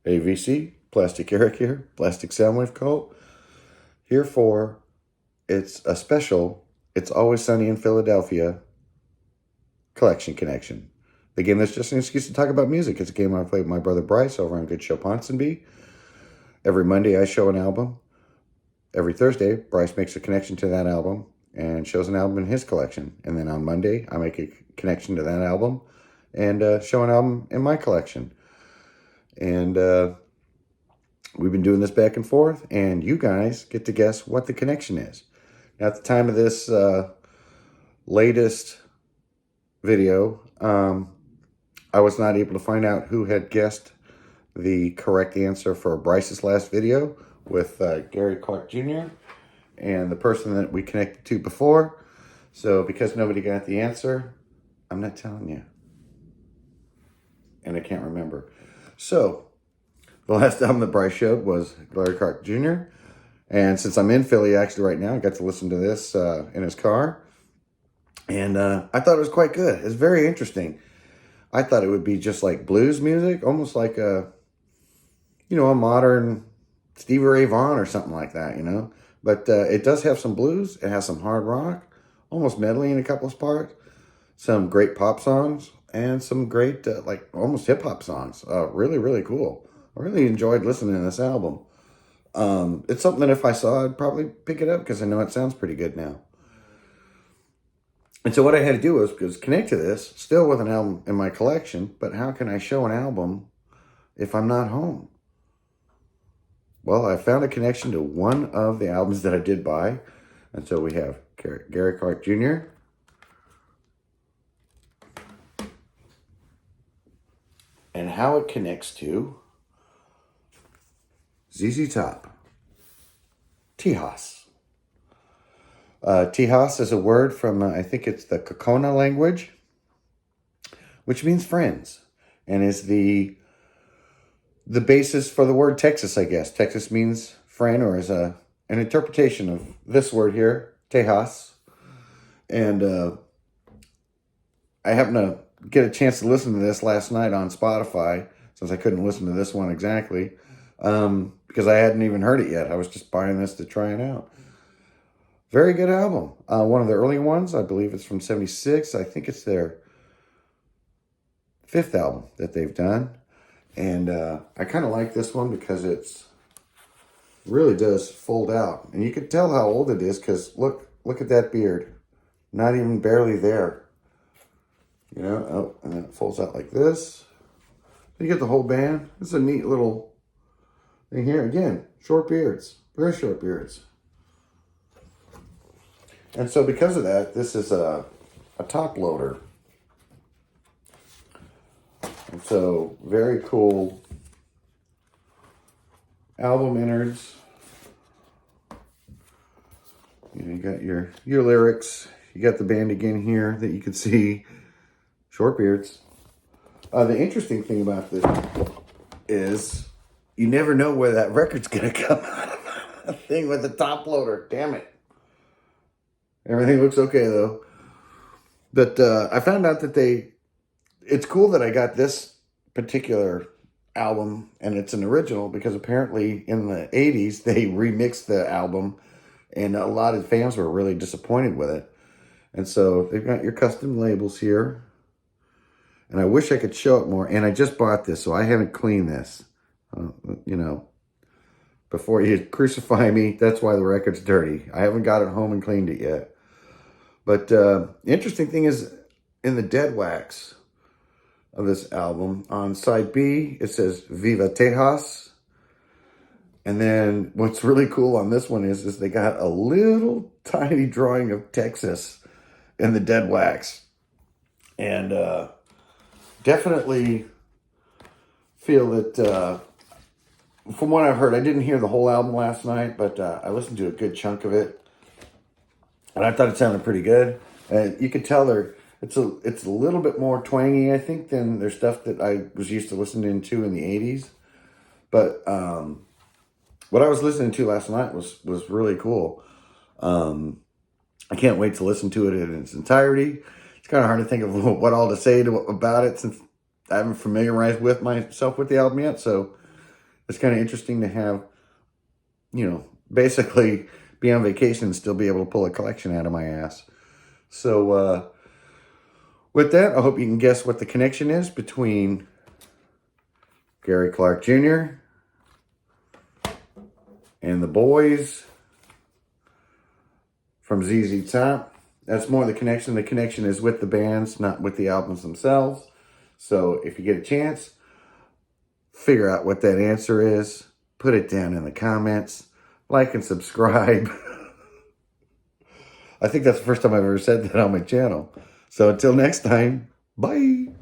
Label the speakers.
Speaker 1: Hey VC, Plastic Eric here, Plastic Soundwave Cult. Here for it's a special It's Always Sunny in Philadelphia collection connection. The game that's just an excuse to talk about music. It's a game I play with my brother Bryce over on Good Show Ponsonby. Every Monday I show an album. Every Thursday, Bryce makes a connection to that album and shows an album in his collection. And then on Monday, I make a connection to that album and show an album in my collection. And we've been doing this back and forth, and you guys get to guess what the connection is. Now, at the time of this latest video, I was not able to find out who had guessed the correct answer for Bryce's last video with Gary Clark Jr. and the person that we connected to before. So because nobody got the answer, I'm not telling you. And I can't remember. So the last album that Bryce showed was Gary Clark Jr. And since I'm in Philly actually right now, I got to listen to this in his car. And I thought it was quite good. It's very interesting. I thought it would be just like blues music, almost like a modern Stevie Ray Vaughan or something like that, But it does have some blues. It has some hard rock, almost medley in a couple of parts, some great pop songs, and some great, almost hip-hop songs. Really, really cool. I really enjoyed listening to this album. It's something that if I saw, I'd probably pick it up because I know it sounds pretty good now. And so what I had to do was connect to this, still with an album in my collection, but how can I show an album if I'm not home? Well, I found a connection to one of the albums that I did buy. And so we have Gary Clark Jr., and how it connects to ZZ Top, Tejas. Tejas is a word from, I think it's the Kokona language, which means friends, and is the basis for the word Texas, I guess. Texas means friend, or is an interpretation of this word here, Tejas. And I happened to get a chance to listen to this last night on Spotify, since I couldn't listen to this one exactly, because I hadn't even heard it yet. I was just buying this to try it out. Very good album. One of the early ones, I believe it's from 76. I think it's their 5th album that they've done. And I kind of like this one because it's really does fold out. And you can tell how old it is because look at that beard. Not even barely there. And then it folds out like this. You get the whole band. It's a neat little thing here. Again, short beards. Very short beards. And so because of that, this is a top loader. And so very cool album innards. You got your lyrics. You got the band again here that you can see. Short beards. The interesting thing about this is you never know where that record's going to come out of. A thing with the top loader. Damn it. Everything looks okay, though. But I found out that it's cool that I got this particular album, and it's an original, because apparently in the 80s, they remixed the album, and a lot of fans were really disappointed with it. And so they've got your custom labels here. And I wish I could show it more. And I just bought this, so I haven't cleaned this. Before you crucify me, that's why the record's dirty. I haven't got it home and cleaned it yet. But the interesting thing is, in the dead wax of this album, on side B, it says Viva Tejas. And then what's really cool on this one is they got a little tiny drawing of Texas in the dead wax. And definitely feel that, from what I've heard, I didn't hear the whole album last night, but I listened to a good chunk of it. And I thought it sounded pretty good. You could tell it's a little bit more twangy, I think, than their stuff that I was used to listening to in the 80s. But what I was listening to last night was really cool. I can't wait to listen to it in its entirety. It's kind of hard to think of what all to say about it, since I haven't familiarized myself with the album yet. So it's kind of interesting to have, you know, basically be on vacation and still be able to pull a collection out of my ass. So with that, I hope you can guess what the connection is between Gary Clark Jr. and the boys from ZZ Top. That's more the connection. The connection is with the bands, not with the albums themselves. So if you get a chance, figure out what that answer is. Put it down in the comments. Like and subscribe. I think that's the first time I've ever said that on my channel. So until next time, bye.